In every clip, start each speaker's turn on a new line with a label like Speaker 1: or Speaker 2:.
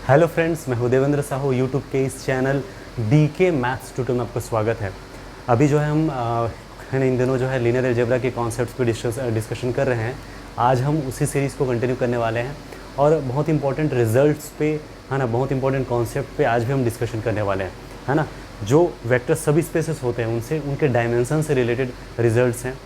Speaker 1: Hello friends, मैं हूं Devendra Sahu. YouTube के इस चैनल डीके मैथ्स ट्यूटोरियल में आपका स्वागत है। अभी जो है हम इन दिनों जो है लीनियर अलजेब्रा के कॉन्सेप्ट्स पे डिस्कशन कर रहे हैं। आज हम उसी सीरीज़ को कंटिन्यू करने वाले हैं और बहुत इंपॉर्टेंट रिजल्ट्स पे, है ना, बहुत इंपॉर्टेंट कॉन्सेप्ट पे आज भी हम डिस्कशन करने वाले हैं, है ना। जो वेक्टर सब स्पेसेस होते हैं उनसे, उनके डायमेंशन से रिलेटेड रिजल्ट्स हैं।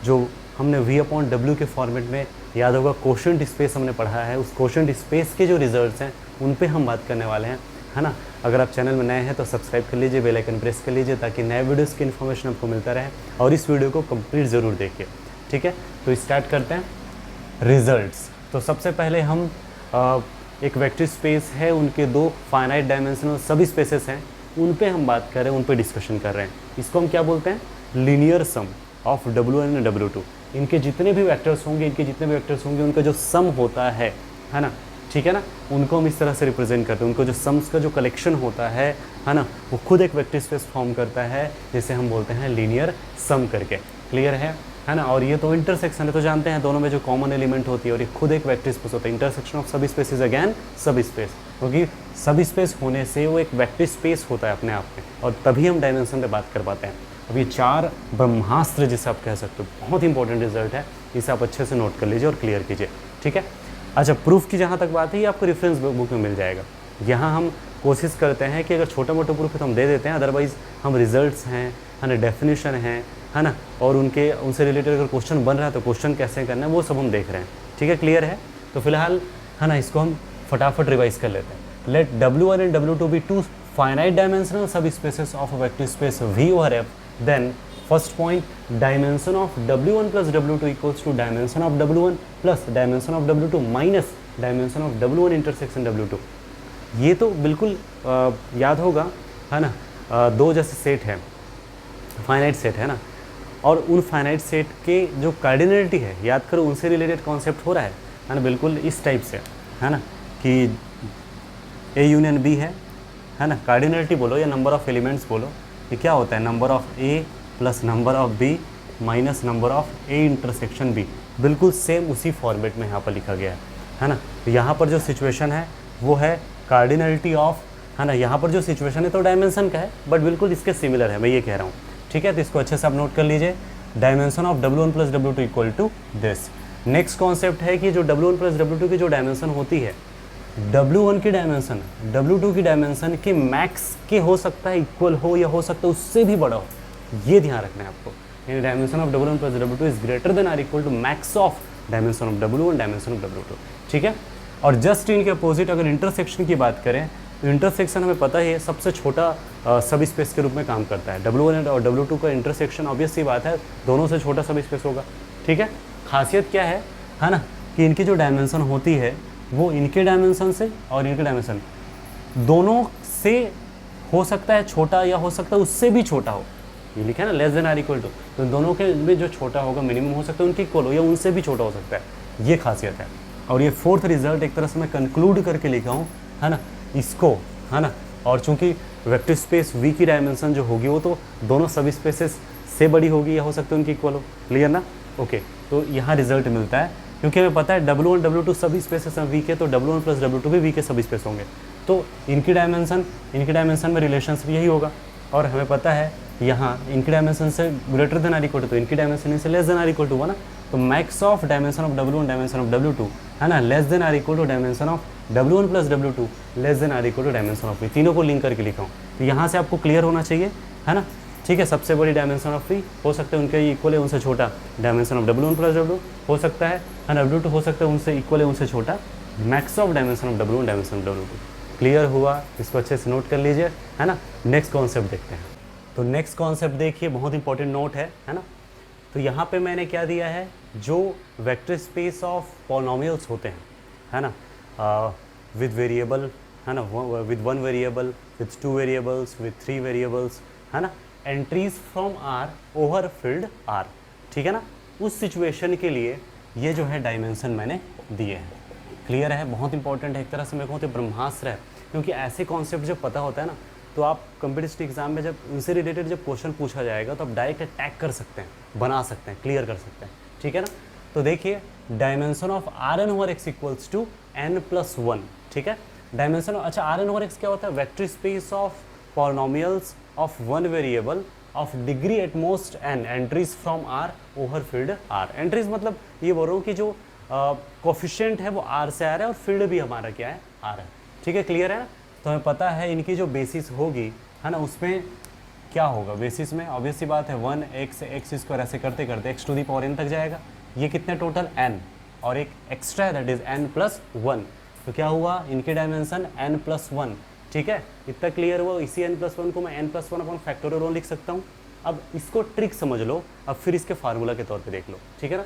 Speaker 1: जो हमने V/W के फॉर्मेट में, याद होगा, कोशेंट स्पेस हमने पढ़ा है। उस कोशेंट स्पेस के जो रिजल्ट्स हैं उन पे हम बात करने वाले हैं, है ना। अगर आप चैनल में नए हैं तो सब्सक्राइब कर लीजिए, बेल आइकन प्रेस कर लीजिए ताकि नए वीडियोस की इन्फॉर्मेशन आपको मिलता रहे। और इस वीडियो को कंप्लीट ज़रूर देखिए, ठीक है। तो स्टार्ट करते हैं रिजल्ट्स। तो सबसे पहले हम एक वेक्टर स्पेस है, उनके दो फाइनाइट डायमेंशनल सब स्पेसेस हैं, उन पे हम बात कर रहे हैं, उन पे डिस्कशन कर रहे हैं। इसको हम क्या बोलते हैं? Linear sum of W1 and W2। इनके जितने भी वेक्टर्स होंगे उनका जो सम होता है ना, ठीक है ना, उनको हम इस तरह से रिप्रेजेंट करते हैं। उनको जो सम्स का जो कलेक्शन होता है ना, वो खुद एक वेक्टर स्पेस फॉर्म करता है, जिसे हम बोलते हैं लीनियर सम करके। क्लियर है ना। और ये तो इंटरसेक्शन है, तो जानते हैं दोनों में जो कॉमन एलिमेंट होती है, और ये खुद एक वेक्टर स्पेस होता है। इंटरसेक्शन ऑफ सब स्पेस इज अगेन सब स्पेस, क्योंकि सब स्पेस होने से वो एक वेक्टर स्पेस होता है अपने आप में, और तभी हम डायमेंशन पे बात कर पाते हैं। अब ये 4 ब्रह्मास्त्र जिसे आप कह सकते हो, बहुत इंपॉर्टेंट रिजल्ट है, इसे आप अच्छे से नोट कर लीजिए और क्लियर कीजिए, ठीक है। अच्छा, प्रूफ की जहाँ तक बात है, ये आपको रेफरेंस बुक में मिल जाएगा। यहाँ हम कोशिश करते हैं कि अगर छोटा मोटा प्रूफ है तो हम दे देते हैं, अदरवाइज़ हम रिजल्ट्स हैं, है ना, डेफिनेशन है ना, और उनसे रिलेटेड अगर क्वेश्चन बन रहा है तो क्वेश्चन कैसे करना है वो सब हम देख रहे हैं, ठीक है। क्लियर है। तो फिलहाल, है ना, इसको हम फटाफट रिवाइज कर लेते हैं। Let W1 and W2 be 2 finite dimensional subspaces of a vector space V over F, then first point, dimension of W1 plus W2 equals to dimension of W1 plus dimension of W2 minus dimension of W1 intersection W2। ये तो बिल्कुल याद होगा, है ना। दो जैसे set है, फाइनाइट सेट है ना, और उन फाइनाइट सेट के जो कार्डिनलिटी है, याद करो, उनसे रिलेटेड कॉन्सेप्ट हो रहा है ना, बिल्कुल इस टाइप से, है ना, कि A यूनियन B है ना। कार्डिनलिटी बोलो या नंबर ऑफ एलिमेंट्स बोलो, ये क्या होता है? Number of A plus number of B minus number of A intersection B। बिल्कुल सेम उसी फॉर्मेट में यहाँ पर लिखा गया है ना। तो यहाँ पर जो सिचुएशन है वो है कार्डिनलिटी ऑफ, है ना। यहाँ पर जो सिचुएशन है तो डायमेंशन का है, बट बिल्कुल इसके सिमिलर है, मैं ये कह रहा हूँ, ठीक है। तो इसको अच्छे से आप नोट कर लीजिए। Dimension of W1 plus W2 equal to this. Next concept है कि जो W1 प्लस W2 की जो डायमेंशन होती है, W1 की डायमेंशन W2 की डायमेंशन के मैक्स के हो सकता है इक्वल हो, या हो सकता है उससे भी बड़ा हो, ये ध्यान रखना है आपको। यानी dimension of W1 plus W2 is greater than or equal to max of dimension of W1 dimension of W2, ठीक है। और जस्ट इनके अपोजिट अगर इंटरसेक्शन की बात करें तो इंटरसेक्शन हमें पता है सबसे छोटा सब स्पेस के रूप में काम करता है। W1 और W2 का इंटरसेक्शन, ऑब्वियस सी बात है, दोनों से छोटा सब स्पेस होगा, ठीक है। खासियत क्या है ना, कि इनकी जो डायमेंशन होती है वो इनके डायमेंशन से और इनके डायमेंशन दोनों से हो सकता है छोटा, या हो सकता है उससे भी छोटा हो। ये लिखा है ना, less than or equal to, तो दोनों के में जो छोटा होगा मिनिमम हो सकता है उनके इक्वल हो, या उनसे भी छोटा हो सकता है, ये खासियत है। और ये फोर्थ रिजल्ट एक तरह से मैं कंक्लूड करके लिखा हूँ, है ना, इसको, है ना। और चूंकि वेक्टर स्पेस V की डायमेंशन जो होगी वो तो दोनों सब स्पेसेस से बड़ी होगी, या हो सकता है उनकी इक्वल हो। क्लियर ना? ओके। तो यहाँ रिजल्ट मिलता है, क्योंकि हमें पता है W1 W2 सभी स्पेसेस हैं V के, तो W1 प्लस W2 भी V के सभी स्पेस होंगे, तो इनकी डायमेंशन में रिलेशनशिप यही होगा। और हमें पता है यहाँ इनकी डायमेंशन से greater than or equal to, तो इनकी डायमेंशन से less than or equal to हुआ ना, तो max of dimension of W1 dimension of W2, है ना, less than or equal to dimension of W1 plus W2 less than or equal to dimension of V। तीनों को link करके लिखा हूँ, तो यहाँ से आपको क्लियर होना चाहिए, है ना, ठीक है। सबसे बड़ी डायमेंशन ऑफ V हो सकता है उनके इक्वल है, उनसे छोटा dimension of W1 plus W2 हो सकता है ना, W2 हो सकता है उनसे इक्वल है, उनसे छोटा max of dimension of W1 dimension of W2। Clear हुआ? इसको अच्छे से नोट कर लीजिए, है ना। नेक्स्ट कॉन्सेप्ट देखते हैं। तो नेक्स्ट कॉन्सेप्ट देखिए, बहुत इंपॉर्टेंट नोट है ना। तो यहाँ पे मैंने क्या दिया है, जो वेक्टर स्पेस ऑफ पॉलिनोमियल्स होते हैं, है ना, विद वेरिएबल, है ना, with 1 variable, with 2 variables, with 3 variables, है ना, entries from R over field R, ठीक है ना। उस सिचुएशन के लिए ये जो है डायमेंशन मैंने दिए हैं। क्लियर है? बहुत इंपॉर्टेंट है, एक तरह से मैं कहूँ तो ब्रह्मास्त्र है, क्योंकि ऐसे कॉन्सेप्ट जब पता होता है ना, तो आप कॉम्पिटिटिव एग्जाम में जब उनसे रिलेटेड जब क्वेश्चन पूछा जाएगा तो आप डायरेक्ट अटैक कर सकते हैं, बना सकते हैं, क्लियर कर सकते हैं, ठीक है ना। तो देखिए, dimension of Rn over x equals to n+1, ठीक है। डायमेंशन, अच्छा आर एन ओवर एक्स क्या होता है, vector space of polynomials of one variable of degree at most N entries from R over field R. Entries मतलब ये बोल रहा हूँ कि जो कोफिशिएंट है वो आर से आ रहा है और फील्ड भी हमारा क्या है, आर है। ठीक है, क्लियर है ना। तो हमें पता है इनकी जो बेसिस होगी है ना, उसमें क्या होगा, बेसिस में ऑब्वियस सी बात है 1x स्क्वायर ऐसे करते करते x to the power n तक जाएगा। ये कितने टोटल n और एक एक्स्ट्रा है दैट इज n+1। तो क्या हुआ, इनके डायमेंशन n+1। ठीक है, इतना क्लियर हुआ। इसी n+1 को मैं n+1 अपॉन फैक्टोरियल 1 लिख सकता हूँ। अब इसको ट्रिक समझ लो, अब फिर इसके फार्मूला के तौर पे देख लो। ठीक है ना,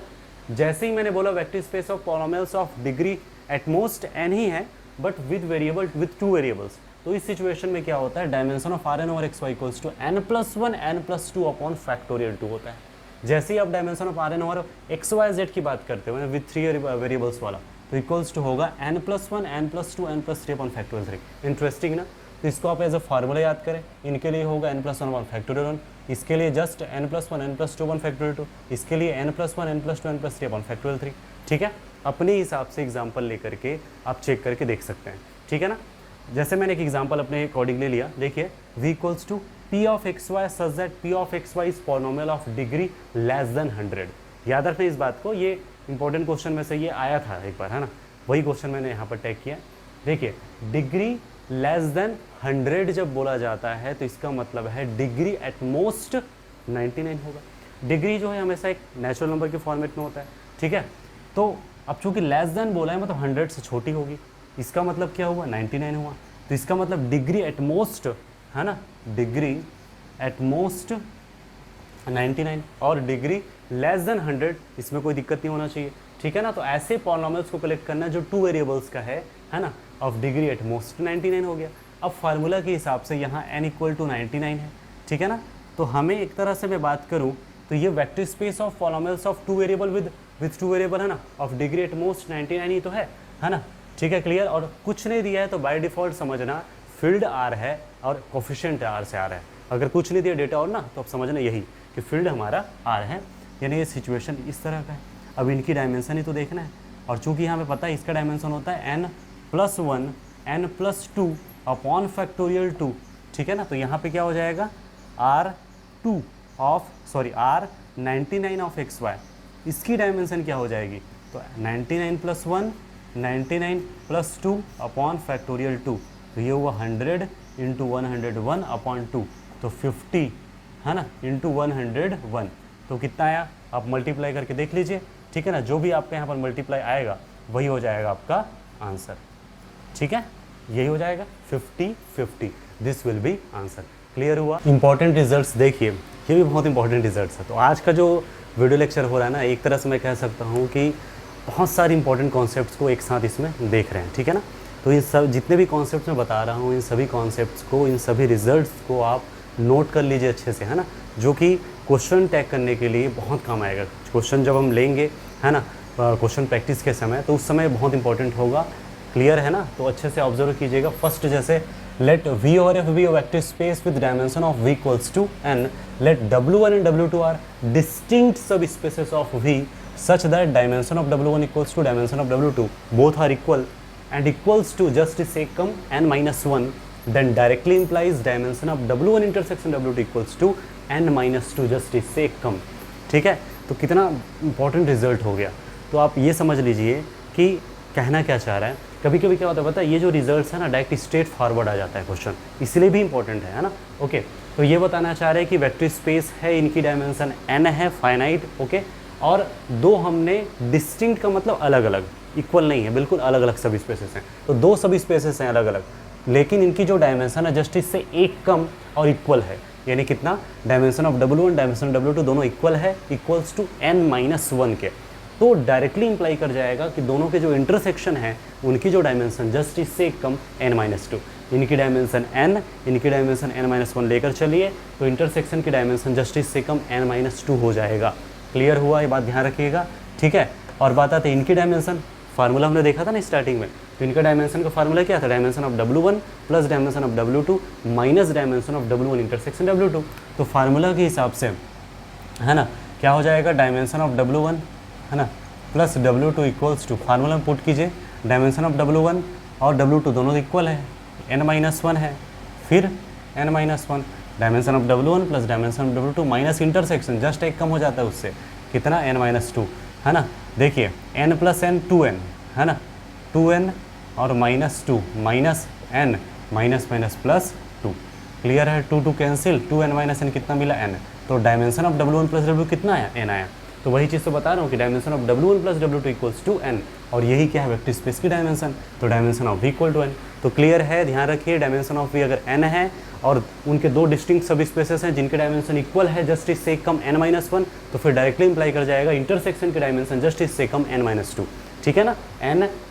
Speaker 1: जैसे ही मैंने बोला vector space of polynomials of degree at most n ही है but with variable with 2 variables, तो इस सिचुएशन में क्या होता है, dimension of R N over X Y equals to n+1 n+2 upon factorial 2 होता है। जैसे ही आप dimension of R N over X Y Z की बात करते हो विद 3 वेरिएबल्स वाला, तो इक्वल्स टू होगा n+1 n+2 n+3 upon factorial 3। Interesting ना। तो इसको आप एज अ फार्मूला याद करें, इनके लिए होगा n+1 अपॉन फैक्टोरियल 1, इसके लिए just n+1 n+2 upon factorial 2, इसके लिए n+1 n+2 n+3 upon factorial 3। ठीक है, अपने हिसाब से एग्जाम्पल लेकर के आप चेक करके देख सकते हैं। ठीक है ना, जैसे मैंने एक एग्जांपल अपने अकॉर्डिंग ले लिया, देखिए v equals to p of X Y such that p of X Y is polynomial of degree less than 100। याद रखना इस बात को, ये इंपॉर्टेंट क्वेश्चन में से ये आया था एक बार, है ना, वही क्वेश्चन मैंने यहाँ पर टैग किया। देखिए डिग्री लेस देन 100 जब बोला जाता है तो इसका मतलब है डिग्री एट मोस्ट 99 होगा। डिग्री जो है हमेशा एक नेचुरल नंबर के फॉर्मेट में होता है। ठीक है, तो अब चूंकि लेस देन बोला है मतलब 100 से छोटी होगी, इसका मतलब क्या हुआ, 99 हुआ। तो इसका मतलब डिग्री एट मोस्ट, है ना, डिग्री एट मोस्ट 99 और डिग्री लेस देन 100, इसमें कोई दिक्कत नहीं होना चाहिए। ठीक है ना, तो ऐसे पॉलिनोमियल्स को कलेक्ट करना जो 2 वेरिएबल्स का है ना, ऑफ डिग्री एट मोस्ट 99 हो गया। अब फार्मूला के हिसाब से यहाँ n इक्वल टू 99 है। ठीक है ना, तो हमें एक तरह से मैं बात करूँ तो ये vector space of polynomials of 2 variable with 2 variable, है ना, ऑफ डिग्री एट मोस्ट 99 ही तो है ना। ठीक है, क्लियर। और कुछ नहीं दिया है तो बाय डिफ़ॉल्ट समझना फील्ड आर है और कोफिशिएंट आर से आ रहा है। अगर कुछ नहीं दिया डेटा और ना, तो अब समझना यही कि फील्ड हमारा आर है, यानी ये सिचुएशन इस तरह का है। अब इनकी डायमेंशन ही तो देखना है, और चूंकि यहाँ पे पता है इसका डायमेंशन होता है n+1 n+2 अपॉन फैक्टोरियल 2। ठीक है ना, तो यहाँ पे क्या हो जाएगा, R99 ऑफ एक्स वाई, इसकी डायमेंशन क्या हो जाएगी, तो 99+1 99+2 अपॉन फैक्टोरियल 2, तो ये हुआ 100 इंटू 101 अपॉन 2, तो 50, है ना, इंटू 101, तो कितना आया, आप मल्टीप्लाई करके देख लीजिए। ठीक है ना, जो भी आपके यहाँ पर मल्टीप्लाई आएगा वही हो जाएगा आपका आंसर। ठीक है, यही हो जाएगा 50-50, this will be answer. Clear हुआ। इंपॉर्टेंट रिजल्ट्स देखिए, ये भी बहुत इंपॉर्टेंट रिजल्ट्स है। तो आज का जो वीडियो लेक्चर हो रहा है ना, एक तरह से मैं कह सकता हूँ कि बहुत सारे इंपॉर्टेंट कॉन्सेप्ट्स को एक साथ इसमें देख रहे हैं। ठीक है ना, तो ये सब जितने भी कॉन्सेप्ट्स मैं बता रहा हूँ, इन सभी कॉन्सेप्ट्स को, इन सभी रिजल्ट्स को आप नोट कर लीजिए अच्छे से, है ना, जो कि क्वेश्चन टैग करने के लिए बहुत काम आएगा। क्वेश्चन जब हम लेंगे, है ना, क्वेश्चन प्रैक्टिस के समय, तो उस समय बहुत इंपॉर्टेंट होगा। क्लियर है ना, तो अच्छे से ऑब्जर्व कीजिएगा। फर्स्ट जैसे लेट V और F be a vector space with dimension of V equals to n, let W1 and W2 are distinct subspaces of V such that dimension of W1 equals to dimension of W2 both are equal and equals to just secum n-1, then directly implies dimension of W1 intersection W2 equals to n-2 just secum। ठीक है, तो कितना important result हो गया। तो आप ये समझ लीजिए कि कहना क्या चाह रहा है। कभी कभी क्या होता है पता है, ये जो रिजल्ट्स है ना, डायरेक्ट स्ट्रेट फॉरवर्ड आ जाता है क्वेश्चन, इसलिए भी इंपॉर्टेंट है ना। ओके, तो ये बताना चाह रहे हैं कि वेक्टर स्पेस है, इनकी डायमेंशन n है, फाइनाइट। ओके, और दो हमने डिस्टिंक्ट का मतलब अलग अलग, इक्वल नहीं है, बिल्कुल अलग अलग सब स्पेसेस हैं। तो दो सब स्पेसेस हैं अलग अलग, लेकिन इनकी जो डायमेंशन है जस्ट इससे एक कम और इक्वल है। यानी कितना, dimension of W1 dimension W2 दोनों इक्वल है, इक्वल्स टू n-1 के। तो डायरेक्टली इंप्लाई कर जाएगा कि दोनों के जो इंटरसेक्शन है उनकी जो डायमेंशन जस्ट इससे एक कम n-2। इनकी डायमेंशन n, इनकी डायमेंशन n-1 लेकर चलिए, तो इंटरसेक्शन की डायमेंशन जस्ट इससे कम n-2 हो जाएगा। क्लियर हुआ, ये बात ध्यान रखिएगा। ठीक है, और बात आते इनकी डायमेंशन, फार्मूला हमने देखा था ना स्टार्टिंग में, तो इनका डायमेंशन का फार्मूला क्या था, dimension of W1 plus dimension of W2 minus dimension of W1 intersection W2। तो फार्मूला के हिसाब से, है ना, क्या हो जाएगा, डायमेंशन ऑफ W1, है ना, plus W2 equals to, formula में पुट कीजिए, डायमेंशन ऑफ W1 और W2 दोनों इक्वल है, n-1 है, फिर n-1 dimension of W1 plus dimension of W2 minus intersection, just एक कम हो जाता है उससे, कितना n-2 है ना। देखिए n प्लस n 2n है ना, 2n और -2 minus n minus minus plus 2, clear है। 2 कैंसिल, 2n माइनस n कितना मिला n, तो dimension of W1 plus W2 कितना आया, n आया। तो वही चीज़ तो बता रहा हूँ कि dimension of W1 plus W2 equals to n, और यही क्या है, वेक्टर स्पेस की डायमेंशन, तो dimension of V equal to n। तो क्लियर है, ध्यान रखिए, डायमेंशन ऑफ V अगर n है और उनके दो डिस्टिंक्ट सब स्पेसेस हैं जिनके डायमेंशन इक्वल है जस्ट इससे कम n-1, तो फिर डायरेक्टली इंप्लाई कर जाएगा इंटरसेक्शन के डायमेंशन जस्ट इससे कम n-2, ठीक है ना।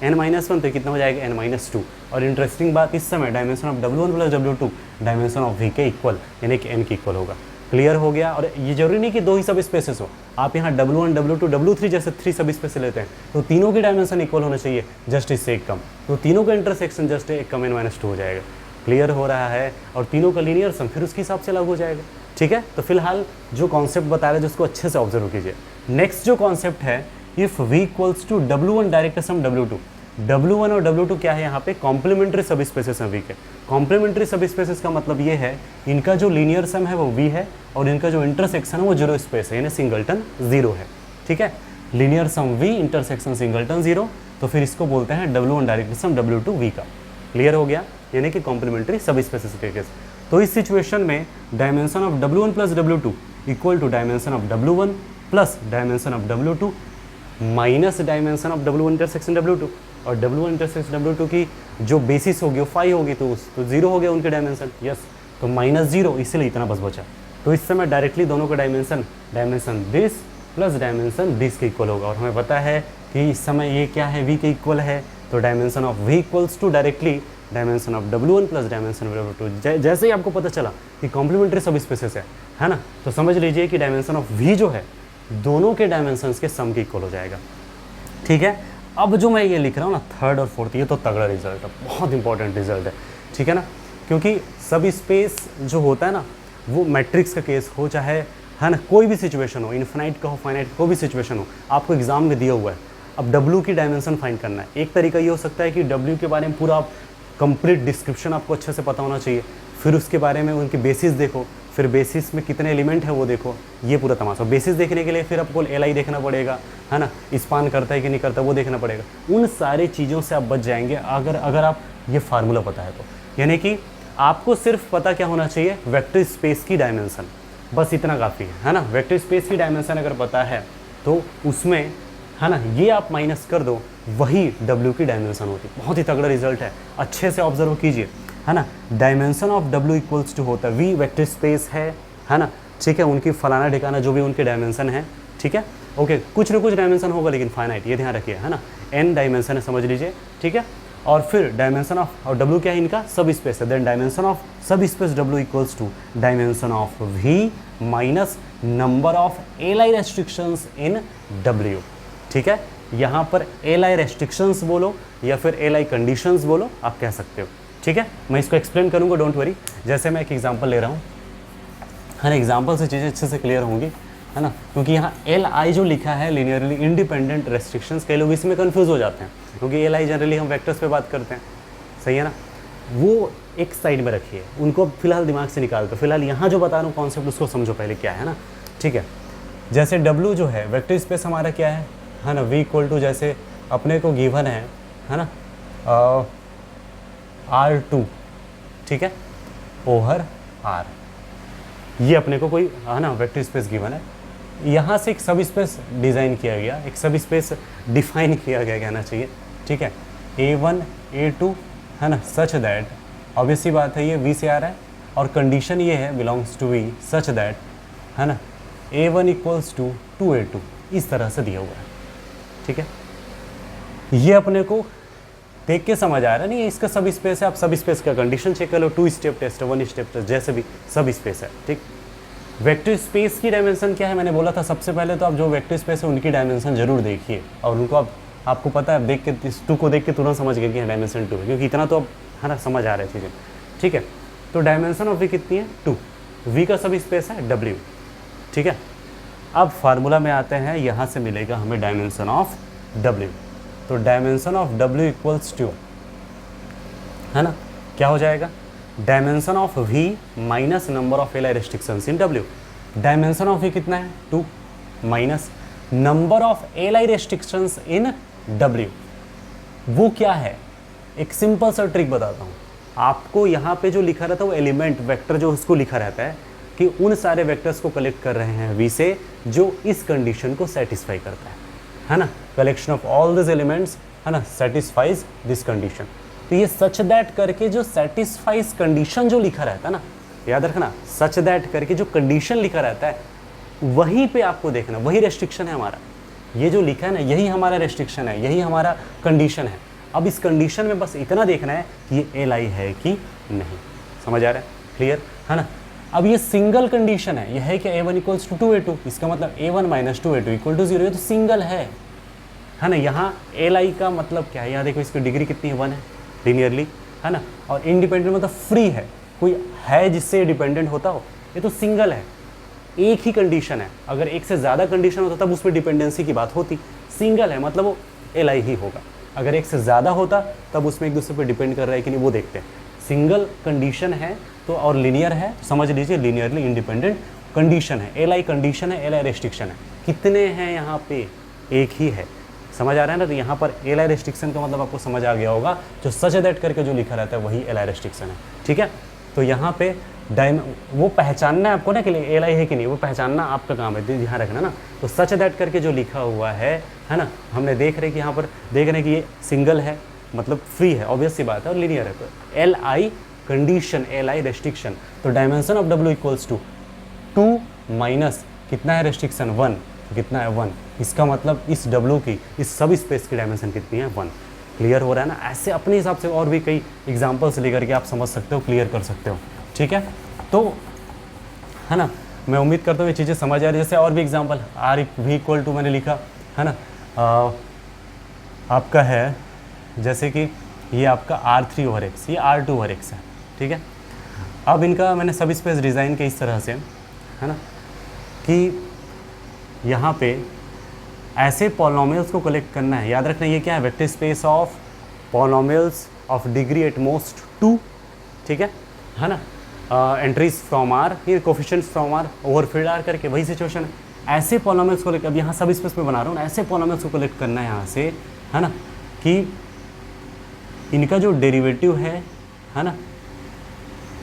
Speaker 1: n-1 तो कितना हो जाएगा n-2, और इंटरेस्टिंग बात इस समय dimension of W1 plus W2 dimension of V के इक्वल यानी कि n के इक्वल होगा। क्लियर हो गया। और ये जरूरी नहीं कि दो ही सब स्पेसेस हो, आप यहाँ W1 W2 W3 जैसे 3 सब स्पेस लेते हैं तो तीनों की डायमेंशन इक्वल होना चाहिए जस्ट इससे एक कम, तो तीनों का इंटरसेक्शन जस्ट एक कम n-2 हो जाएगा। क्लियर हो रहा है, और तीनों का लीनियर सम फिर उसके हिसाब से लागू हो जाएगा, ठीक है। तो फिलहाल जो कॉन्सेप्ट बता रहे हैं उसको अच्छे से ऑब्जर्व कीजिए। नेक्स्ट जो कॉन्सेप्ट है, if V equals to W1 direct sum W2, W1 और W2 क्या है यहाँ पे, कॉम्प्लीमेंट्री सब स्पेसेस हैं V के। कॉम्प्लीमेंट्री सब स्पेसेस का मतलब ये है इनका जो लीनियर सम है वो V है और इनका जो इंटरसेक्शन है वो जीरो स्पेस है, यानी सिंगलटन जीरो है, ठीक है। लीनियर सम V इंटरसेक्शन सिंगलटन जीरो, तो फिर इसको बोलते हैं W1 direct sum W2 V का। क्लियर हो गया, यानी कि कॉम्प्लीमेंट्री सब स्पेसेस के केस। तो इस सिचुएशन में dimension of W1 plus W2 equal to dimension of W1 plus dimension of W2 minus dimension of W1 intersection W2, और W1 इंटरसेक्शन W2 की जो बेसिस होगी वो 5 होगी, तो जीरो हो गया उनके डायमेंशन, यस, तो -0, इसलिए इतना बस बचा। तो इस समय डायरेक्टली दोनों का dimension this plus dimension this के इक्वल होगा, और हमें पता है कि इस समय ये क्या है, V के इक्वल है, तो dimension of V equals to directly dimension of W1 plus dimension of W2। जैसे ही आपको पता चला कि कॉम्प्लीमेंट्री सब स्पेसेस है ना, तो समझ लीजिए कि डायमेंशन ऑफ V जो है दोनों के डायमेंशंस के सम के इक्वल हो जाएगा, ठीक है। अब जो मैं ये लिख रहा हूँ ना, थर्ड और फोर्थ, ये तो तगड़ा रिजल्ट है, बहुत इंपॉर्टेंट रिजल्ट है, ठीक है ना, क्योंकि सब स्पेस जो होता है ना वो मैट्रिक्स का केस हो चाहे है ना, कोई भी सिचुएशन हो, इन्फिनाइट का हो, फाइनाइट, कोई भी सिचुएशन हो, आपको एग्जाम में दिया हुआ है। अब W की डायमेंशन फाइंड करना है। एक तरीका ये हो सकता है कि W के बारे में पूरा कंप्लीट डिस्क्रिप्शन आपको अच्छे से पता होना चाहिए, फिर उसके बारे में उनकी बेसिस देखो, फिर बेसिस में कितने एलिमेंट है वो देखो, ये पूरा तमाशा। बेसिस देखने के लिए फिर आपको LI देखना पड़ेगा, है ना, स्पान करता है कि नहीं करता वो देखना पड़ेगा। उन सारी चीज़ों से आप बच जाएंगे अगर आप ये फार्मूला पता है तो, यानी कि आपको सिर्फ पता क्या होना चाहिए, वेक्टर स्पेस की डायमेंशन, बस इतना काफ़ी है ना। वेक्टर स्पेस की डायमेंशन अगर पता है तो उसमें है ना ये आप माइनस कर दो, वही W की डायमेंशन होती है। बहुत ही तगड़ा रिजल्ट है, अच्छे से ऑब्जर्व कीजिए, है ना। Dimension of W equals to होता है V वेक्टर स्पेस है ना, ठीक है, उनकी फलाना ठिकाना जो भी उनके डायमेंशन है, ठीक है, ओके, कुछ न कुछ डायमेंशन होगा लेकिन फाइनाइट, ये ध्यान रखिए, है ना, n डायमेंशन है, समझ लीजिए, ठीक है। और फिर डायमेंशन ऑफ, और W क्या है इनका, सब स्पेस है, then dimension of subspace W equals to dimension of V minus number of LI restrictions in W, ठीक है। यहाँ पर LI रेस्ट्रिक्शंस बोलो या फिर LI कंडीशंस बोलो, आप कह सकते हो, ठीक है। मैं इसको एक्सप्लेन करूँगा, डोंट वरी। जैसे मैं एक एग्जांपल ले रहा हूँ, है ना, एग्जांपल से चीज़ें अच्छे से क्लियर होंगी, है ना, क्योंकि यहाँ LI जो लिखा है लीनियरली इंडिपेंडेंट रेस्ट्रिक्शंस, कई लोग इसमें कंफ्यूज हो जाते हैं क्योंकि LI जनरली हम वेक्टर्स पे बात करते हैं, सही है ना, वो एक साइड में रखिए, उनको फिलहाल दिमाग से निकाल दो। फिलहाल यहाँ जो बता रहा हूँ कॉन्सेप्ट उसको समझो पहले क्या है ना, ठीक है। जैसे W जो है वेक्टर स्पेस हमारा क्या है ना, V इक्वल टू जैसे अपने को गिवन है ना, R2, ठीक है, ओवर R, ये अपने को कोई है ना वेक्टर स्पेस गिवन है। यहाँ से एक सब स्पेस डिज़ाइन किया गया, एक सब स्पेस डिफाइन किया गया कहना चाहिए, ठीक है, A1 A2 है ना, सच दैट, ऑब्वियस सी बात है ये V से आ रहा है, और कंडीशन ये है belongs to V such that, है ना, A1 इक्वल्स टू 2A2, इस तरह से दिया हुआ है, ठीक है। ये अपने को देख के समझ आ रहा है नहीं, इसका सब स्पेस है, आप सब स्पेस का कंडीशन चेक कर लो, 2 स्टेप टेस्ट, 1 स्टेप टेस्ट, जैसे भी सब स्पेस है, ठीक। वेक्टर स्पेस की डायमेंशन क्या है, मैंने बोला था सबसे पहले तो आप जो वेक्टर स्पेस है उनकी डायमेंशन जरूर देखिए, और उनको आपको पता है, देख के इस 2 को देख के तुरंत समझ गए कि डायमेंशन 2 है, क्योंकि इतना तो अब है ना समझ आ रहा है चीज़ें, ठीक है। तो डायमेंशन ऑफ V कितनी है, 2, V का सब स्पेस है W, ठीक है। अब फार्मूला में आते हैं, यहाँ से मिलेगा हमें डायमेंशन ऑफ W, तो dimension of W equals to है ना, क्या हो जाएगा, dimension of V minus number of L I restrictions in W। Dimension of V कितना है 2 minus number of L I restrictions in W, वो क्या है, एक सिंपल सा ट्रिक बताता हूँ आपको। यहाँ पे जो लिखा रहता है वो एलिमेंट वेक्टर जो उसको लिखा रहता है कि उन सारे वेक्टर्स को कलेक्ट कर रहे हैं V से जो इस कंडीशन को सेटिस्फाई करता है ना, collection of all this elements, है ना, सेटिस्फाइज दिस कंडीशन। तो ये सच दैट करके जो सेटिस्फाइज कंडीशन जो लिखा रहता है ना, याद रखना, सच दैट करके जो कंडीशन लिखा रहता है वहीं पे आपको देखना, वही रेस्ट्रिक्शन है हमारा, ये जो लिखा है ना यही हमारा रेस्ट्रिक्शन है, यही हमारा कंडीशन है। अब इस कंडीशन में बस इतना देखना है कि ये एल आई है कि नहीं, समझ आ रहा है, क्लियर है ना। अब ये सिंगल कंडीशन है, यह है कि a1 इक्वल्स टू 2a2, इसका मतलब a1 minus 2a2 equal to 0, ये तो सिंगल है ना। यहाँ एल आई का मतलब क्या है, यहाँ देखो इसकी डिग्री कितनी है 1 है लीनियरली, है ना, और इनडिपेंडेंट मतलब फ्री है, कोई है जिससे डिपेंडेंट होता हो, ये तो सिंगल है, एक ही कंडीशन है। अगर एक से ज़्यादा कंडीशन होता तब उसमें डिपेंडेंसी की बात होती, सिंगल है मतलब वो एल आई ही होगा। अगर एक से ज़्यादा होता तब उसमें एक दूसरे पर डिपेंड कर रहा है कि नहीं वो देखते हैं। सिंगल कंडीशन है तो और लीनियर है, समझ लीजिए लीनियरली इंडिपेंडेंट कंडीशन है, एल आई कंडीशन है, एल आई रेस्ट्रिक्शन है। कितने हैं यहाँ पे, एक ही है, समझ आ रहा है ना। तो यहाँ पर एल आई रेस्ट्रिक्शन का मतलब आपको समझ आ गया होगा, जो सच दैट करके जो लिखा रहता है वही एल आई रेस्ट्रिक्शन है, ठीक है। तो यहाँ पे वो पहचानना है आपको ना कि एल आई है कि नहीं, वो पहचानना आपका काम है, ध्यान रखना ना। तो सच दैट करके जो लिखा हुआ है ना, हमने देख रहे कि यहाँ पर देख रहे हैं कि ये सिंगल है मतलब फ्री है, ऑब्वियस सी बात है, और लीनियर है। तो L I condition, L I restriction, तो dimension of W equals to 2 minus कितना है रेस्ट्रिक्शन 1, तो कितना है 1, इसका मतलब इस W की, इस सब स्पेस की डायमेंशन कितनी है 1। क्लियर हो रहा है ना। ऐसे अपने हिसाब से और भी कई एग्जांपल्स लेकर के आप समझ सकते हो, क्लियर कर सकते हो, ठीक है। तो है ना, मैं उम्मीद करता हूँ ये चीज़ें समझ आ रही है। जैसे और भी example, R V equal to मैंने लिखा है ना, आपका है जैसे कि ये आपका R3 ओवर X, ये R2 ओवर X है, ठीक है। अब इनका मैंने सब स्पेस डिज़ाइन के इस तरह से, है ना, कि यहाँ पे ऐसे पॉलिनोमियल्स को कलेक्ट करना है। याद रखना ये क्या है, vector space of polynomials of degree at most 2, ठीक है ना। एंट्रीज फ्रॉम R, ये coefficients from R overfilled R करके वही सिचुएशन है। ऐसे पॉलिनोमियल्स को अब यहाँ सब स्पेस में बना रहा हूँ, ऐसे पॉलिनोमियल्स को कलेक्ट करना है यहाँ से, है ना, कि इनका जो डेरिवेटिव है ना,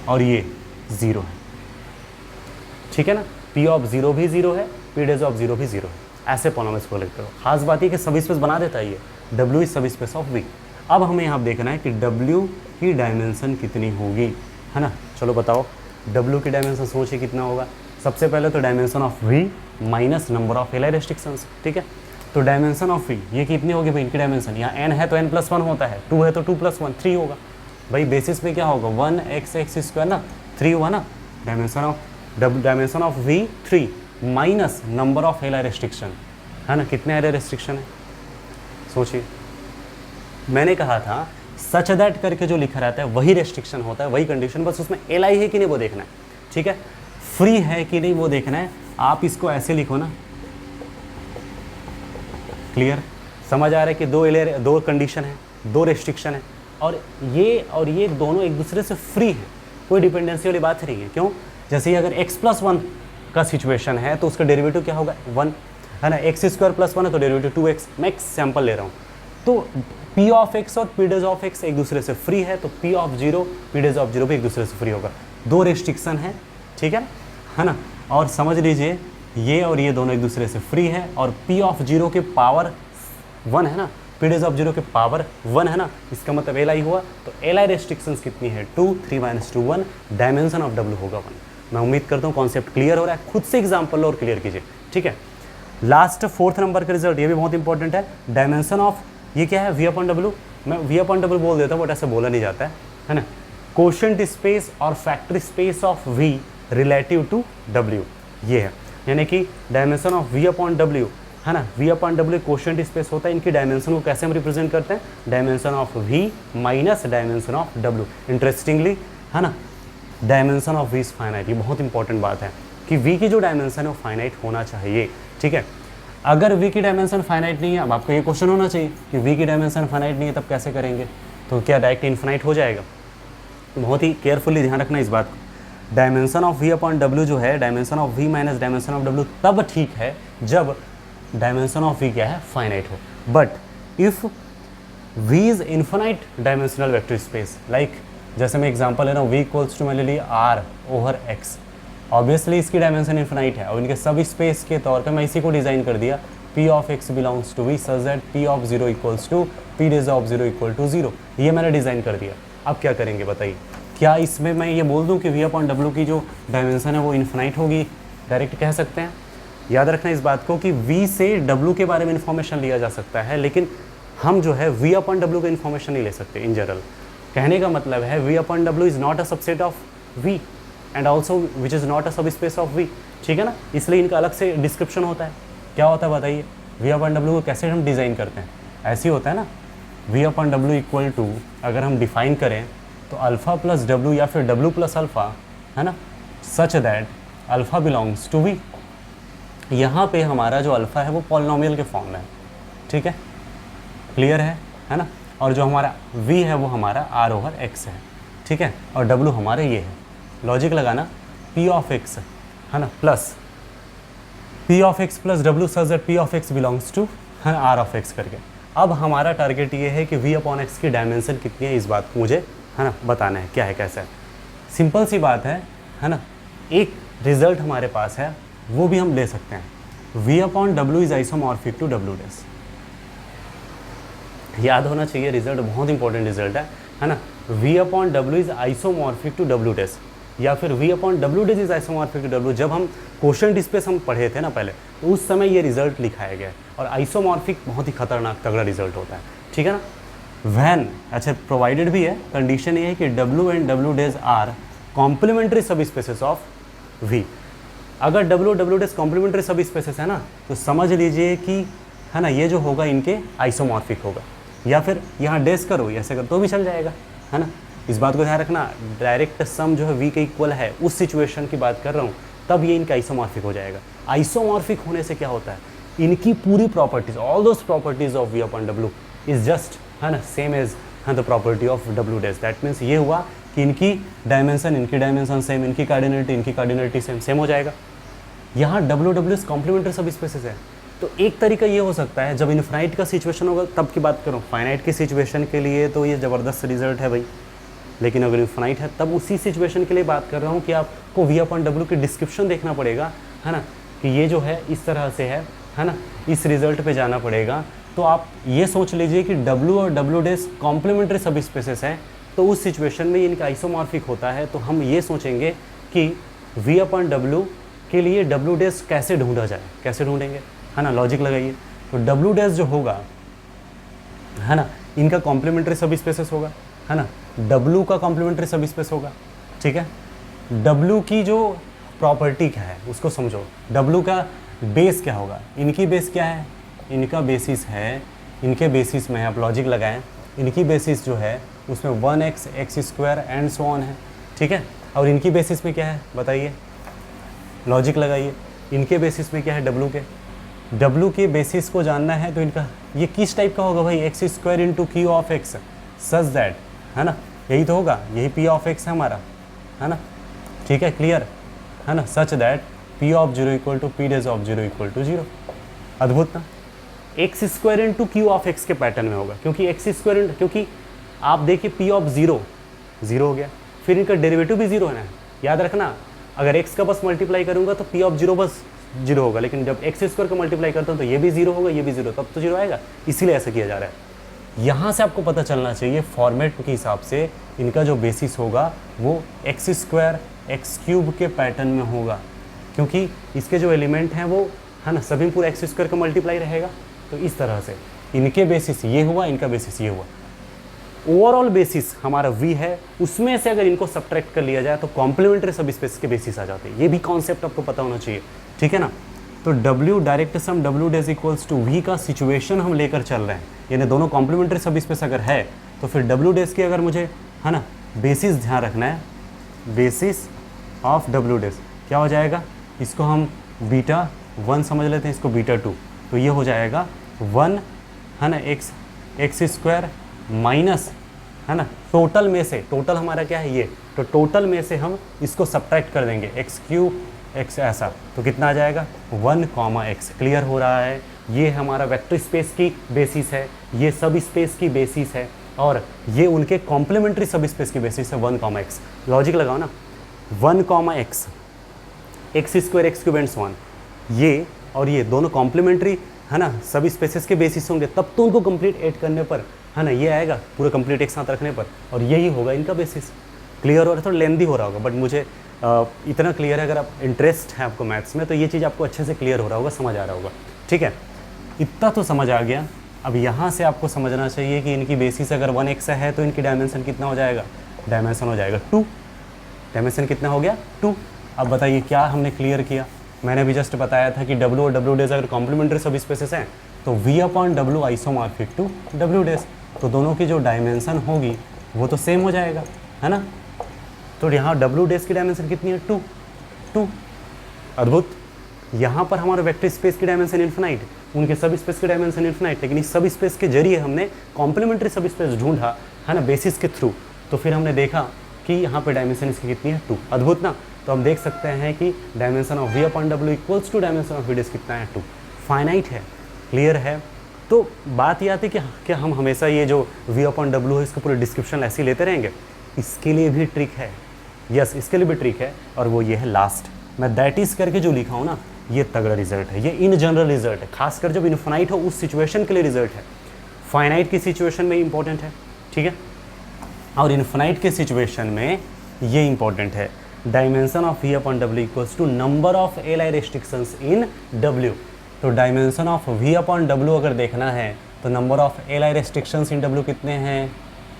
Speaker 1: और ये 0 है, ठीक है ना। P ऑफ 0 भी 0 है, P डेज ऑफ 0 भी 0 है। ऐसे पॉलिनोमियल्स को कलेक्ट करो। खास बात ये कि सब स्पेस बना देता है ये, W इज सब स्पेस ऑफ V। अब हमें यहाँ देखना है कि W की डायमेंशन कितनी होगी, है ना। चलो बताओ W की डायमेंशन सोचिए कितना होगा। सबसे पहले तो dimension of V minus number of L I restrictions, ठीक है। तो डायमेंशन ऑफ V ये कितनी होगी भाई, इनकी डायमेंशन, यहाँ n है तो n+1 होता है, 2 है तो 2+1 3 होगा भाई। बेसिस पे क्या होगा 1x² ना, 3 हुआ ना। Dimension of V 3 minus number of L I restriction, है ना, कितने एल आई रेस्ट्रिक्शन है सोचिए। मैंने कहा था सच दैट करके जो लिखा रहता है वही रेस्ट्रिक्शन होता है, वही कंडीशन, बस उसमें एल आई है कि नहीं वो देखना है, ठीक है। फ्री है कि नहीं वो देखना है। आप इसको ऐसे लिखो ना, क्लियर, समझ आ रहा है कि दो कंडीशन है, 2 रेस्ट्रिक्शन है, और ये दोनों एक दूसरे से फ्री है, कोई डिपेंडेंसी वाली बात नहीं है। क्यों, जैसे ही अगर x+1 का सिचुएशन है तो उसका डेरिवेटिव क्या होगा 1, है ना। x² + 1 है तो डेरिवेटिव 2x। मैं एक सैंपल ले रहा हूँ। तो P ऑफ x और P डेज ऑफ x एक दूसरे से फ्री है, तो P of 0 P dash of 0 भी एक दूसरे से फ्री होगा। 2 रेस्ट्रिक्शन है, ठीक है ना। और समझ लीजिए ये और ये दोनों एक दूसरे से फ्री है, और P ऑफ 0 के पावर 1 है ना, P डेज ऑफ 0 के पावर 1 है ना, इसका मतलब एल आई हुआ। तो एल आई रेस्ट्रिक्शंस कितनी है 2, 3 - 2 1, डायमेंशन ऑफ W होगा 1। मैं उम्मीद करता हूँ कॉन्सेप्ट क्लियर हो रहा है। खुद से एग्जाम्पल लो और क्लियर कीजिए, ठीक है। लास्ट 4th नंबर का रिजल्ट, ये भी बहुत इंपॉर्टेंट है। डायमेंशन ऑफ ये क्या है V/W, मैं V/W बोल देता हूँ बट ऐसे बोला नहीं जाता है ना। कोशेंट स्पेस और factor space of V relative to W, ये है, यानी कि डायमेंशन ऑफ V/W, है ना। V/W कोशेंट स्पेस होता है, इनकी डायमेंशन को कैसे हम रिप्रेजेंट करते हैं, dimension of V minus dimension of W। Interestingly, है ना, dimension of V is finite. ये बहुत इंपॉर्टेंट बात है कि V की जो डायमेंशन है वो फाइनाइट होना चाहिए, ठीक है। अगर V की डायमेंशन फाइनाइट नहीं है, अब आपका ये क्वेश्चन होना चाहिए कि V की डायमेंशन फाइनाइट नहीं है तब कैसे करेंगे, तो क्या डायरेक्ट इन्फिनाइट हो जाएगा, बहुत ही केयरफुली ध्यान रखना इस बात को। Dimension of v upon w जो है, dimension of v minus dimension of w तब ठीक है जब डायमेंशन ऑफ v क्या है, फाइनाइट हो। But if v is infinite dimensional vector space, like जैसे मैं एग्जांपल ले रहा हूँ, v इक्वल्स टू मैंने लिया r ओवर x, ऑब्वियसली इसकी डायमेंशन इन्फिनाइट है और इनके सब स्पेस के तौर पे मैं इसी को डिज़ाइन कर दिया p of x belongs to v such that p of 0 equals to p dash of 0 equal to 0, ये मैंने डिज़ाइन कर दिया। अब क्या करेंगे बताइए, क्या इसमें मैं ये बोल दूं कि v अपॉन w की जो डायमेंशन है वो इन्फिनाइट होगी, डायरेक्ट कह सकते हैं। याद रखना इस बात को कि v से w के बारे में इन्फॉर्मेशन लिया जा सकता है, लेकिन हम जो है v अपॉन w का इन्फॉर्मेशन नहीं ले सकते इन जनरल। कहने का मतलब है v upon w is not a subset of v and also which is not a सब स्पेस ऑफ v, ठीक है ना, इसलिए इनका अलग से डिस्क्रिप्शन होता है। क्या होता है बताइए, v अपॉन w को कैसे हम डिज़ाइन करते हैं, ऐसे ही होता है ना, v upon w equal to अगर हम डिफाइन करें तो अल्फ़ा प्लस w या फिर w प्लस अल्फ़ा, है ना, such that alpha belongs to v। यहाँ पे हमारा जो अल्फ़ा है वो पॉलिनोमियल के फॉर्म में है, ठीक है, क्लियर है ना, और जो हमारा v है वो हमारा r ओवर x है, ठीक है, और w हमारे ये है। लॉजिक लगाना, p ऑफ x है ना plus p of x plus w such that p of x belongs to है r ऑफ x करके। अब हमारा टारगेट ये है कि v अपॉन x की डायमेंशन कितनी है, इस बात को मुझे है ना बताना है, क्या है कैसा है। सिंपल सी बात है ना, एक रिजल्ट हमारे पास है वो भी हम ले सकते हैं, v upon w is isomorphic to w dash. याद होना चाहिए, रिजल्ट बहुत इंपॉर्टेंट रिजल्ट है ना, v upon w is isomorphic to w dash, या फिर v upon w dash is isomorphic to w। जब हम क्वेश्चन स्पेस हम पढ़े थे ना पहले, तो उस समय ये रिजल्ट लिखाया गया है, और आइसोमॉर्फिक बहुत ही खतरनाक तगड़ा रिजल्ट होता है, ठीक है ना। वैन अच्छा प्रोवाइडेड भी है, कंडीशन ये है कि w and w dash are complementary subspaces of v। अगर w dash complementary subspaces है ना, तो समझ लीजिए कि है ना ये जो होगा इनके आइसोमॉर्फिक होगा, या फिर यहाँ डेज करो ऐसे कर तो भी चल जाएगा, है ना। इस बात को ध्यान रखना, डायरेक्ट सम जो है v के इक्वल है उस सिचुएशन की बात कर रहा हूँ, तब ये इनका आइसोमॉर्फिक हो जाएगा। आइसोमॉर्फिक होने से क्या होता है, इनकी पूरी properties, all those properties of v upon w is just है ना same as the property of w dash. That means ये हुआ कि इनकी डायमेंशन सेम, इनकी कार्डिनलिटी सेम हो जाएगा। यहाँ w कॉम्प्लीमेंट्री सब स्पेसेस है, तो एक तरीका ये हो सकता है जब इनफाइनाइट का सिचुएशन होगा तब की बात करूँ। फाइनाइट की सिचुएशन के लिए तो ये ज़बरदस्त रिजल्ट है भाई, लेकिन अगर इनफाइनाइट है तब उसी सिचुएशन के लिए बात कर रहा हूँ कि आपको v अपॉन w की डिस्क्रिप्शन देखना पड़ेगा, है ना, कि ये जो है इस तरह से है ना, इस रिजल्ट पे जाना पड़ेगा। तो आप ये सोच लीजिए कि w और w डेज कॉम्प्लीमेंट्री सब स्पेसेस हैं, तो उस सिचुएशन में इनका आइसोमॉर्फिक होता है। तो हम ये सोचेंगे कि v अपॉन w के लिए w डेज कैसे ढूंढा जाए, कैसे ढूंढेंगे, है ना, लॉजिक लगाइए। तो w डेज जो होगा है ना, इनका कॉम्प्लीमेंट्री सब स्पेसेस होगा, है ना, w का कॉम्प्लीमेंट्री सब स्पेस होगा, ठीक है। w की जो प्रॉपर्टी क्या है उसको समझो, w का बेस क्या होगा, इनकी बेस क्या है, इनका बेसिस है, इनके बेसिस में आप लॉजिक लगाएं, इनकी बेसिस जो है उसमें 1x x square and so on है, ठीक है। और इनकी बेसिस में क्या है बताइए, लॉजिक लगाइए, इनके बेसिस में क्या है w के, w के बेसिस को जानना है तो इनका ये किस टाइप का होगा भाई, x square into Q of x such that, है ना, यही तो होगा, यही p ऑफ x है हमारा, है ना, ठीक है, क्लियर है ना, such that p of 0 equal to p dash of 0 equal to 0। अद्भुत ना, X square into Q of X के पैटर्न में होगा, क्योंकि एक्स स्क्वायर क्योंकि आप देखिए p ऑफ 0 हो गया, फिर इनका डेरिवेटिव भी 0 है ना। याद रखना, अगर x का बस मल्टीप्लाई करूंगा तो p ऑफ 0 बस 0 होगा, लेकिन जब एक्स स्क्वायर का मल्टीप्लाई करता हूँ तो ये भी 0 होगा, ये भी 0, तब तो 0 आएगा, इसीलिए ऐसा किया जा रहा है। यहाँ से आपको पता चलना चाहिए फॉर्मेट के हिसाब से इनका जो बेसिस होगा वो एक्स स्क्वायर एक्स क्यूब के पैटर्न में होगा, क्योंकि इसके जो एलिमेंट हैं वो है ना सभी पूरा एक्स स्क्वायर का मल्टीप्लाई रहेगा। तो इस तरह से इनके बेसिस ये हुआ, इनका बेसिस ये हुआ, ओवरऑल बेसिस हमारा v है, उसमें से अगर इनको सब्ट्रैक्ट कर लिया जाए तो कॉम्प्लीमेंट्री सब स्पेस के बेसिस आ जाते हैं। ये भी कॉन्सेप्ट आपको पता होना चाहिए, ठीक है ना। तो w direct sum w dash equals to v का सिचुएशन हम लेकर चल रहे हैं, यानी दोनों कॉम्प्लीमेंट्री सब स्पेस अगर है तो फिर w डेज की अगर मुझे है ना बेसिस ध्यान रखना है, बेसिस ऑफ w डेज क्या हो जाएगा, इसको हम बीटा 1 समझ लेते हैं, इसको बीटा 2, तो ये हो जाएगा 1 है ना एक्स स्क्वायर माइनस है ना, टोटल में से, टोटल हमारा क्या है ये, तो टोटल में से हम इसको सब्ट्रैक्ट कर देंगे, एक्स क्यूब एक्स ऐसा, तो कितना आ जाएगा 1 x। क्लियर हो रहा है, ये हमारा वेक्टर स्पेस की बेसिस है, ये सब स्पेस की बेसिस है, और ये उनके कॉम्प्लीमेंट्री सब स्पेस की बेसिस है 1 x। लॉजिक लगाओ ना, 1 x, x square x cube and so on, ये और ये दोनों कॉम्प्लीमेंट्री है ना, सभी स्पेसेस के बेसिस होंगे, तब तो उनको कंप्लीट ऐड करने पर है ना ये आएगा पूरा कंप्लीट एक साथ रखने पर, और यही होगा इनका बेसिस। क्लियर हो रहा है, थोड़ा लेंदी हो रहा होगा बट मुझे इतना क्लियर है, अगर आप इंटरेस्ट है आपको मैथ्स में तो ये चीज़ आपको अच्छे से क्लियर हो रहा होगा, समझ आ रहा होगा। ठीक है, इतना तो समझ आ गया। अब यहाँ से आपको समझना चाहिए कि इनकी बेसिस अगर 1 x है तो इनकी डायमेंशन कितना हो जाएगा, डायमेंशन हो जाएगा 2। डायमेंशन कितना हो गया 2। अब बताइए क्या हमने क्लियर किया, मैंने भी जस्ट बताया था कि W और W डेज अगर कॉम्प्लीमेंट्री सब स्पेसेस हैं तो V/W isomorphic to W days, तो दोनों की जो डायमेंशन होगी वो तो सेम हो जाएगा, है ना। तो यहाँ W डेज की डायमेंशन कितनी है 2। अद्भुत। यहाँ पर हमारे वेक्टर स्पेस की डायमेंशन इन्फिनाइट, उनके सब स्पेस की डायमेंशन इन्फिनाइट, लेकिन इस सब स्पेस के जरिए हमने कॉम्प्लीमेंट्री सब स्पेस ढूंढा, है ना, बेसिस के थ्रू, तो फिर हमने देखा कि यहाँ पे डायमेंशन इसकी कितनी है 2। अद्भुत ना। तो हम देख सकते हैं कि dimension of V/W equals to dimension of V dash कितना है 2, फाइनाइट है। क्लियर है। तो बात ये आती है कि क्या हम हमेशा ये जो V/W है इसका पूरे डिस्क्रिप्शन ऐसे ही लेते रहेंगे, इसके लिए भी ट्रिक है। यस, इसके लिए भी ट्रिक है, और वो ये है लास्ट, मैं दैट इज करके जो लिखा हूँ ना, ये तगड़ा रिजल्ट है, ये इन जनरल रिजल्ट है, खासकर जब इनफाइनाइट हो उस सिचुएशन के लिए रिजल्ट है, फाइनाइट की सिचुएशन में इंपॉर्टेंट है, ठीक है, और इनफाइनाइट के सिचुएशन में ये इंपॉर्टेंट है। Dimension of V/W equals to number of L restrictions in W। तो डायमेंशन ऑफ V/W अगर देखना है तो number of L restrictions in W कितने हैं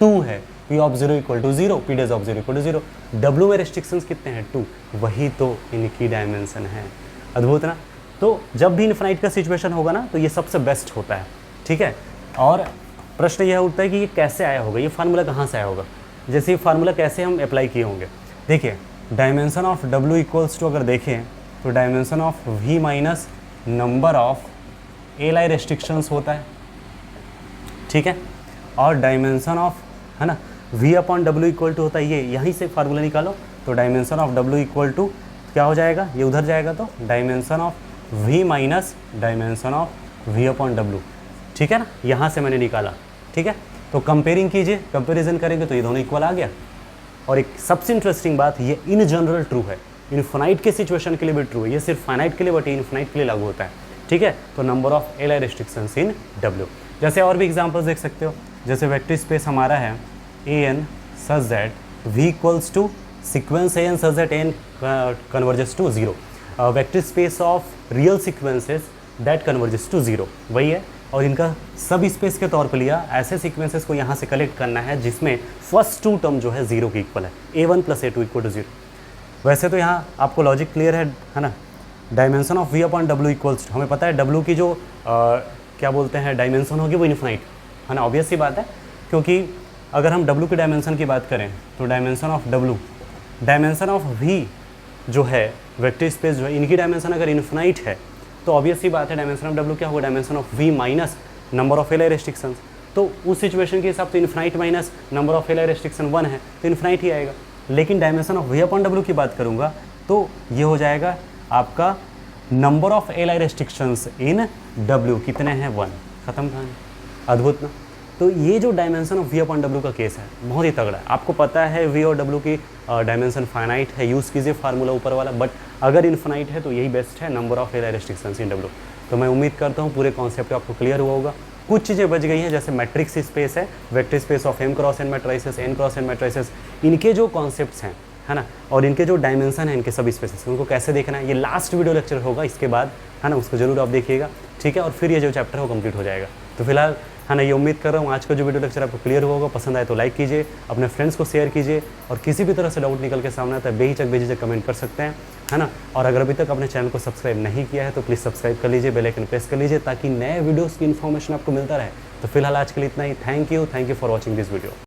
Speaker 1: 2 है, P of 0 equal to 0, P dash of 0 equal to 0, W में रेस्ट्रिक्शंस कितने हैं 2, वही तो इनकी डायमेंशन है। अद्भुत ना। तो जब भी इनफाइनाइट का सिचुएशन होगा ना तो ये सबसे बेस्ट होता है, ठीक है। और प्रश्न यह उठता है कि ये कैसे आया होगा, ये फार्मूला कहाँ से आया होगा, जैसे ये फार्मूला कैसे हम अप्लाई किए होंगे। देखिए dimension of W equals to अगर देखें तो dimension of V minus number of L restrictions होता है, ठीक है, और डायमेंशन ऑफ, है ना, V/W इक्वल टू होता है ये, यहीं से फार्मूला निकालो, तो dimension of W equal to क्या हो जाएगा, ये उधर जाएगा तो dimension of V minus dimension of V/W, ठीक है ना, यहाँ से मैंने निकाला, ठीक है। तो कंपेयरिंग कीजिए, कंपेरिजन करेंगे तो ये दोनों इक्वल आ गया। और एक सबसे इंटरेस्टिंग बात, ये इन जनरल ट्रू है, इनफाइनाइट के सिचुएशन के लिए भी ट्रू है, ये सिर्फ फाइनाइट के लिए बट इनफाइनाइट के लिए लागू होता है, ठीक है। तो number of L restrictions in W, जैसे और भी एग्जांपल्स देख सकते हो, जैसे वेक्टर स्पेस हमारा है AN such that V equals to sequence AN such that AN converges to 0, vector space of real sequences that converges to 0, वही है। और इनका सब स्पेस के तौर पर लिया, ऐसे सीक्वेंसेस को यहाँ से कलेक्ट करना है जिसमें फर्स्ट 2 टर्म जो है 0 के इक्वल है, A1 + A2 इक्वल टू 0। वैसे तो यहाँ आपको लॉजिक क्लियर है ना। डायमेंशन ऑफ V/W इक्वल्स, हमें पता है W की जो क्या बोलते हैं डायमेंशन होगी वो इनफाइनाइट, है ना, ऑब्वियस सी बात है, क्योंकि अगर हम W की डायमेंशन की बात करें तो dimension of W, dimension of V जो है वेक्टर स्पेस जो है, इनकी डायमेंशन अगर इनफाइनाइट है तो ऑब्वियस सी बात है डायमेंशन ऑफ W क्या होगा, dimension of V minus number of L restrictions. तो उस सिचुएशन के हिसाब से infinite minus number of L restriction 1 है तो इनफाइनाइट ही आएगा। लेकिन डायमेंशन ऑफ V/W की बात करूँगा तो ये हो जाएगा आपका number of L restrictions in W, कितने हैं 1, खत्म कहानी। अद्भुत ना। तो ये जो डायमेंशन ऑफ V/W का केस है बहुत ही तगड़ा है। आपको पता है V और W की डायमेंशन फाइनाइट है, यूज़ कीजिए फार्मूला ऊपर वाला, बट अगर इनफाइनाइट है तो यही बेस्ट है, number of L restrictions in W। तो मैं उम्मीद करता हूँ पूरे कॉन्सेप्ट आपको क्लियर हुआ होगा। कुछ चीज़ें बच गई हैं, जैसे मैट्रिक्स स्पेस है, vector space of M cross N matrices, N cross N matrices, इनके जो कॉन्सेप्ट्स हैं, है ना, और इनके जो डायमेंशन है इनके सब स्पेसेस, उनको कैसे देखना है, ये लास्ट वीडियो लेक्चर होगा इसके बाद, है ना, उसको जरूर आप देखिएगा, ठीक है। और फिर ये जो चैप्टर है वो कंप्लीट हो जाएगा। तो फिलहाल, है ना, ये उम्मीद कर रहा हूँ आज का जो वीडियो लेक्चर आपको क्लियर हुआ होगा। पसंद आए तो लाइक कीजिए, अपने फ्रेंड्स को शेयर कीजिए, और किसी भी तरह से डाउट निकल के सामने आता है बेझिझक कमेंट कर सकते हैं, है ना। और अगर अभी तक अपने चैनल को सब्सक्राइब नहीं किया है तो प्लीज़ सब्सक्राइब कर लीजिए, बेल आइकन प्रेस कर लीजिए ताकि नए वीडियोज़ की इन्फॉर्मेशन आपको मिलता रहे। तो फिलहाल आज के लिए इतना ही। Thank you for watching this video.